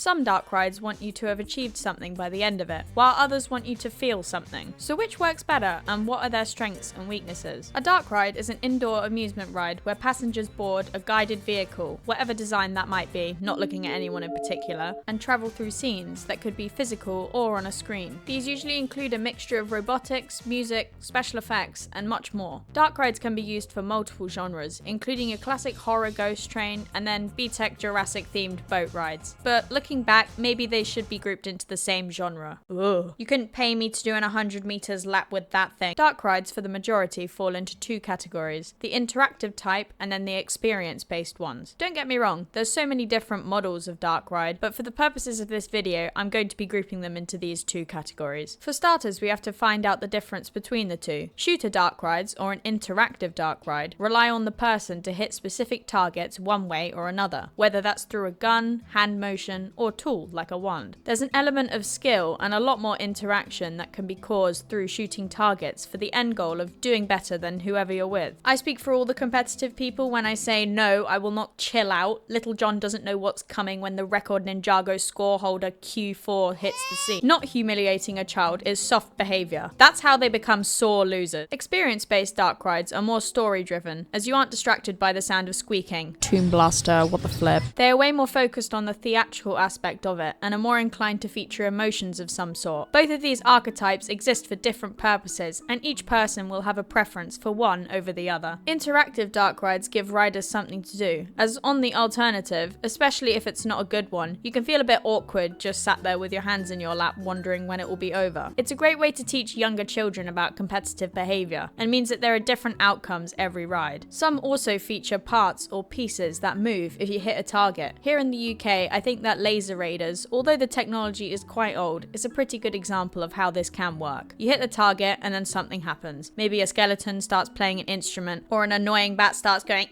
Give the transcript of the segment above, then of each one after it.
Some dark rides want you to have achieved something by the end of it, while others want you to feel something. So which works better, and what are their strengths and weaknesses? A dark ride is an indoor amusement ride where passengers board a guided vehicle, whatever design that might be, not looking at anyone in particular, and travel through scenes that could be physical or on a screen. These usually include a mixture of robotics, music, special effects, and much more. Dark rides can be used for multiple genres, including your classic horror ghost train, and then B-Tech Jurassic themed boat rides. But looking back, maybe they should be grouped into the same genre. Ugh. You couldn't pay me to do an 100 meters lap with that thing. Dark rides for the majority fall into two categories, the interactive type and then the experience-based ones. Don't get me wrong, there's so many different models of dark ride, but for the purposes of this video, I'm going to be grouping them into these two categories. For starters, we have to find out the difference between the two. Shooter dark rides, or an interactive dark ride, rely on the person to hit specific targets one way or another, whether that's through a gun, hand motion, or tool like a wand. There's an element of skill and a lot more interaction that can be caused through shooting targets for the end goal of doing better than whoever you're with. I speak for all the competitive people when I say no, I will not chill out. Little John doesn't know what's coming when the record Ninjago score holder Q4 hits the scene. Not humiliating a child is soft behavior. That's how they become sore losers. Experience-based dark rides are more story-driven, as you aren't distracted by the sound of squeaking. Tomb Blaster, what the flip. They are way more focused on the theatrical aspect of it, and are more inclined to feature emotions of some sort. Both of these archetypes exist for different purposes, and each person will have a preference for one over the other. Interactive dark rides give riders something to do, as on the alternative, especially if it's not a good one, you can feel a bit awkward just sat there with your hands in your lap wondering when it will be over. It's a great way to teach younger children about competitive behavior, and means that there are different outcomes every ride. Some also feature parts or pieces that move if you hit a target. Here in the UK, I think that laser raiders, although the technology is quite old, is a pretty good example of how this can work. You hit the target and then something happens. Maybe a skeleton starts playing an instrument, or an annoying bat starts going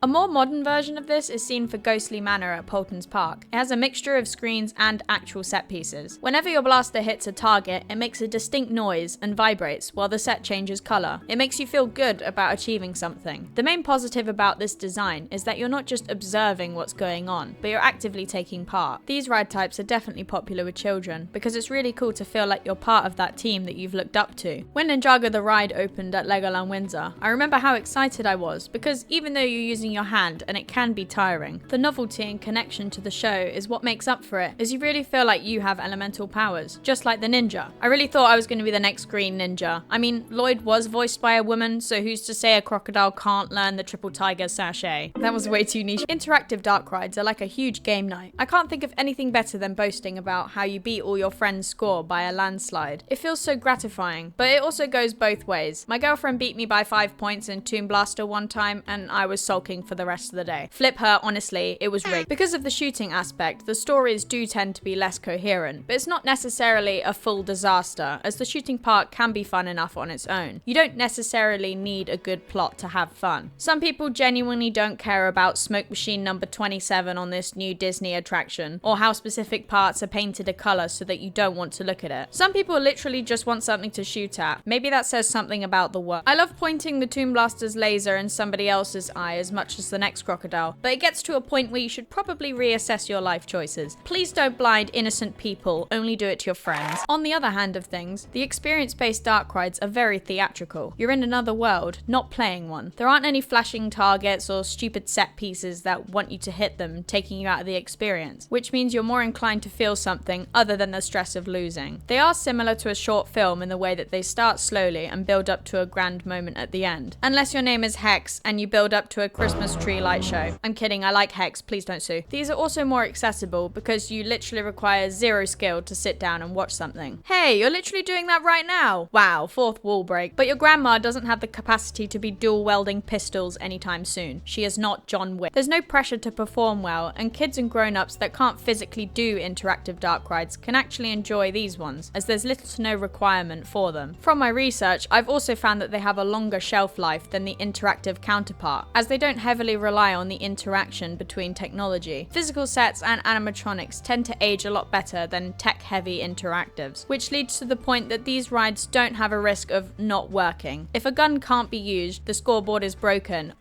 A more modern version of this is seen for Ghostly Manor at Poulton's Park. It has a mixture of screens and actual set pieces. Whenever your blaster hits a target, it makes a distinct noise and vibrates while the set changes colour. It makes you feel good about achieving something. The main positive about this design is that you're not just observing what's going on, but you're actively taking part. These ride types are definitely popular with children, because it's really cool to feel like you're part of that team that you've looked up to. When Ninjago the Ride opened at Legoland Windsor, I remember how excited I was, because even though you're using your hand and it can be tiring, the novelty and connection to the show is what makes up for it, as you really feel like you have elemental powers, just like the ninja. I really thought I was going to be the next green ninja. I mean, Lloyd was voiced by a woman, so who's to say a crocodile can't learn the triple tiger sachet? That was way too niche. Interactive dark rides are like a huge game night. I can't think of anything better than boasting about how you beat all your friends' score by a landslide. It feels so gratifying, but it also goes both ways. My girlfriend beat me by 5 points in Tomb Blaster one time, and I was sulking for the rest of the day. Flip her, honestly, it was rigged. Because of the shooting aspect, the stories do tend to be less coherent, but it's not necessarily a full disaster, as the shooting part can be fun enough on its own. You don't necessarily need a good plot to have fun. Some people genuinely don't care about smoke machine number 27 on this new Disney attraction, or how specific parts are painted a colour so that you don't want to look at it. Some people literally just want something to shoot at. Maybe that says something about the work. I love pointing the Tomb Blaster's laser in somebody else's eye as much as the next crocodile, but it gets to a point where you should probably reassess your life choices. Please don't blind innocent people, only do it to your friends. On the other hand of things, the experience-based dark rides are very theatrical. You're in another world, not playing one. There aren't any flashing targets or stupid set pieces that want you to hit them, taking you out of the experience, which means you're more inclined to feel something other than the stress of losing. They are similar to a short film in the way that they start slowly and build up to a grand moment at the end. Unless your name is Hex and you build up to a Christmas tree light show. I'm kidding, I like Hex, please don't sue. These are also more accessible because you literally require zero skill to sit down and watch something. Hey, you're literally doing that right now. Wow, fourth wall break. But your grandma doesn't have the capacity to be dual welding pistols anytime soon. She is not John Wick. There's no pressure to perform well, and kids and grown-ups that can't physically do interactive dark rides can actually enjoy these ones, as there's little to no requirement for them. From my research, I've also found that they have a longer shelf life than the interactive counterpart, as they don't heavily rely on the interaction between technology. Physical sets and animatronics tend to age a lot better than tech-heavy interactives, which leads to the point that these rides don't have a risk of not working. If a gun can't be used, the scoreboard is broken.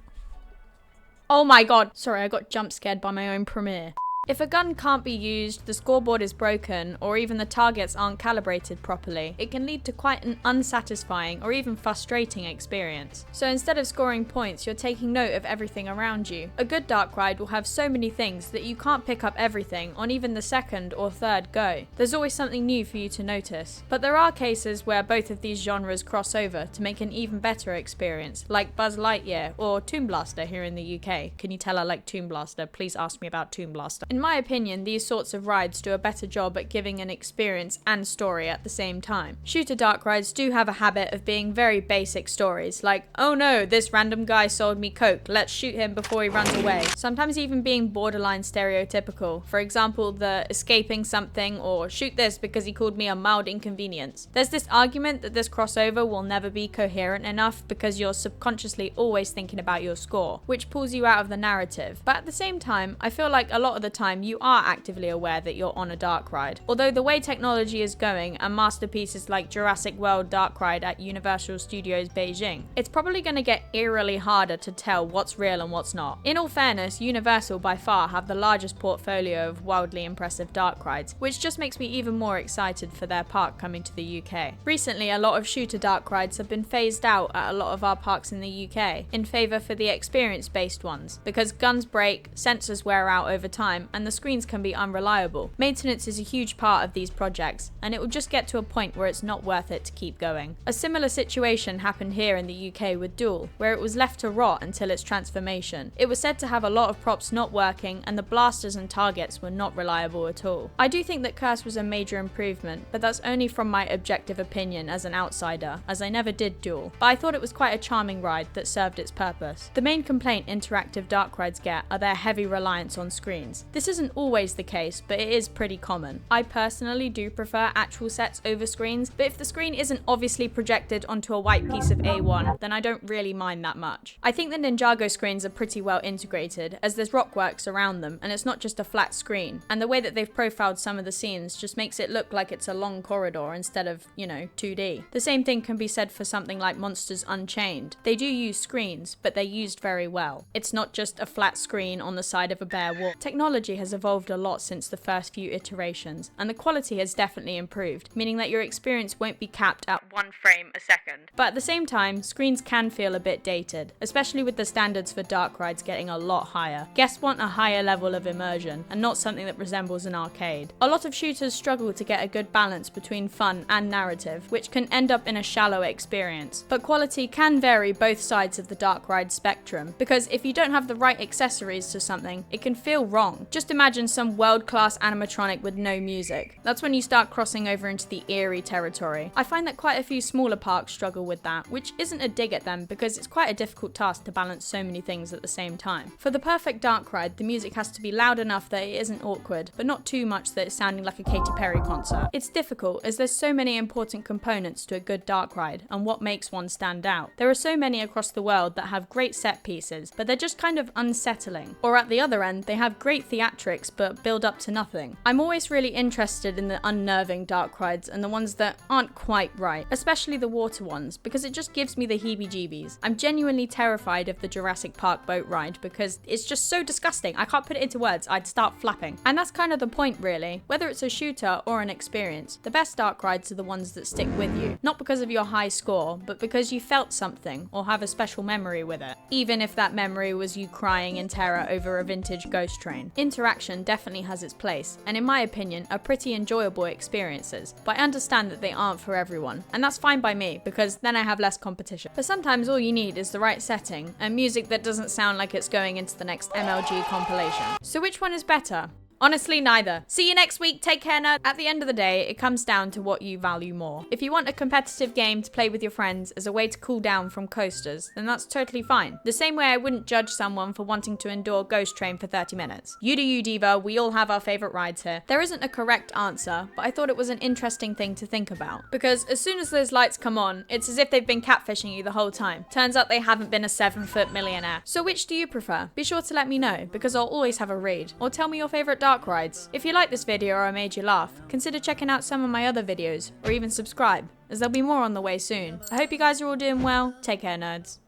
Oh my god, sorry, I got jump scared by my own premiere. If a gun can't be used, the scoreboard is broken, or even the targets aren't calibrated properly, it can lead to quite an unsatisfying or even frustrating experience. So instead of scoring points, you're taking note of everything around you. A good dark ride will have so many things that you can't pick up everything on even the second or third go. There's always something new for you to notice. But there are cases where both of these genres cross over to make an even better experience, like Buzz Lightyear or Toon Blaster here in the UK. Can you tell I like Toon Blaster? Please ask me about Toon Blaster. In my opinion, these sorts of rides do a better job at giving an experience and story at the same time. Shooter dark rides do have a habit of being very basic stories, like, oh no, this random guy sold me coke, let's shoot him before he runs away. Sometimes even being borderline stereotypical. For example, the escaping something or shoot this because he called me a mild inconvenience. There's this argument that this crossover will never be coherent enough because you're subconsciously always thinking about your score, which pulls you out of the narrative. But at the same time, I feel like a lot of the time you are actively aware that you're on a dark ride. Although the way technology is going and masterpieces like Jurassic World Dark Ride at Universal Studios Beijing, it's probably going to get eerily harder to tell what's real and what's not. In all fairness, Universal by far have the largest portfolio of wildly impressive dark rides, which just makes me even more excited for their park coming to the UK. Recently, a lot of shooter dark rides have been phased out at a lot of our parks in the UK in favour for the experience-based ones, because guns break, sensors wear out over time, and the screens can be unreliable. Maintenance is a huge part of these projects, and it will just get to a point where it's not worth it to keep going. A similar situation happened here in the UK with Duel, where it was left to rot until its transformation. It was said to have a lot of props not working, and the blasters and targets were not reliable at all. I do think that Curse was a major improvement, but that's only from my objective opinion as an outsider, as I never did Duel, but I thought it was quite a charming ride that served its purpose. The main complaint interactive dark rides get are their heavy reliance on screens. This isn't always the case, but it is pretty common. I personally do prefer actual sets over screens, but if the screen isn't obviously projected onto a white piece of A1, then I don't really mind that much. I think the Ninjago screens are pretty well integrated, as there's rockworks around them, and it's not just a flat screen, and the way that they've profiled some of the scenes just makes it look like it's a long corridor instead of, 2D. The same thing can be said for something like Monsters Unchained. They do use screens, but they're used very well. It's not just a flat screen on the side of a bare wall. Technology has evolved a lot since the first few iterations, and the quality has definitely improved, meaning that your experience won't be capped at 1 frame a second. But at the same time, screens can feel a bit dated, especially with the standards for dark rides getting a lot higher. Guests want a higher level of immersion, and not something that resembles an arcade. A lot of shooters struggle to get a good balance between fun and narrative, which can end up in a shallow experience. But quality can vary both sides of the dark ride spectrum, because if you don't have the right accessories to something, it can feel wrong. Just imagine some world-class animatronic with no music. That's when you start crossing over into the eerie territory. I find that quite a few smaller parks struggle with that, which isn't a dig at them because it's quite a difficult task to balance so many things at the same time. For the perfect dark ride, the music has to be loud enough that it isn't awkward, but not too much that it's sounding like a Katy Perry concert. It's difficult as there's so many important components to a good dark ride and what makes one stand out. There are so many across the world that have great set pieces, but they're just kind of unsettling. Or at the other end, they have great theatrics but build up to nothing. I'm always really interested in the unnerving dark rides and the ones that aren't quite right, especially the water ones, because it just gives me the heebie-jeebies. I'm genuinely terrified of the Jurassic Park boat ride because it's just so disgusting. I can't put it into words, I'd start flapping. And that's kind of the point really. Whether it's a shooter or an experience, the best dark rides are the ones that stick with you. Not because of your high score, but because you felt something or have a special memory with it. Even if that memory was you crying in terror over a vintage ghost train. Interaction definitely has its place, and in my opinion, are pretty enjoyable experiences, but I understand that they aren't for everyone, and that's fine by me, because then I have less competition. But sometimes all you need is the right setting, and music that doesn't sound like it's going into the next MLG compilation. So which one is better? Honestly, neither. See you next week. Take care, nerd. At the end of the day, it comes down to what you value more. If you want a competitive game to play with your friends as a way to cool down from coasters, then that's totally fine. The same way I wouldn't judge someone for wanting to endure Ghost Train for 30 minutes. You do you, diva. We all have our favorite rides here. There isn't a correct answer, but I thought it was an interesting thing to think about. Because as soon as those lights come on, it's as if they've been catfishing you the whole time. Turns out they haven't been a 7-foot millionaire. So which do you prefer? Be sure to let me know, because I'll always have a read. Or tell me your favorite dark rides. If you like this video or I made you laugh, consider checking out some of my other videos, or even subscribe, as there'll be more on the way soon. I hope you guys are all doing well. Take care, nerds.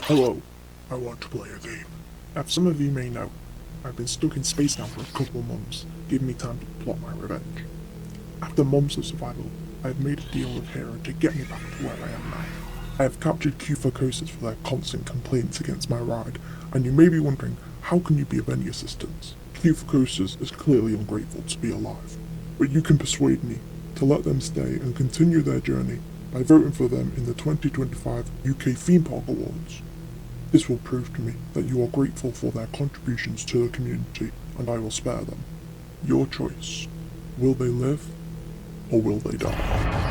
Hello, I want to play a game. As some of you may know, I've been stuck in space now for a couple of months, giving me time to plot my revenge. After months of survival, I have made a deal with Hera to get me back to where I am now. I have captured Q-Focuses for their constant complaints against my ride, and you may be wondering, how can you be of any assistance? Q-Focuses is clearly ungrateful to be alive, but you can persuade me to let them stay and continue their journey by voting for them in the 2025 UK Theme Park Awards. This will prove to me that you are grateful for their contributions to the community, and I will spare them. Your choice. Will they live, or will they die?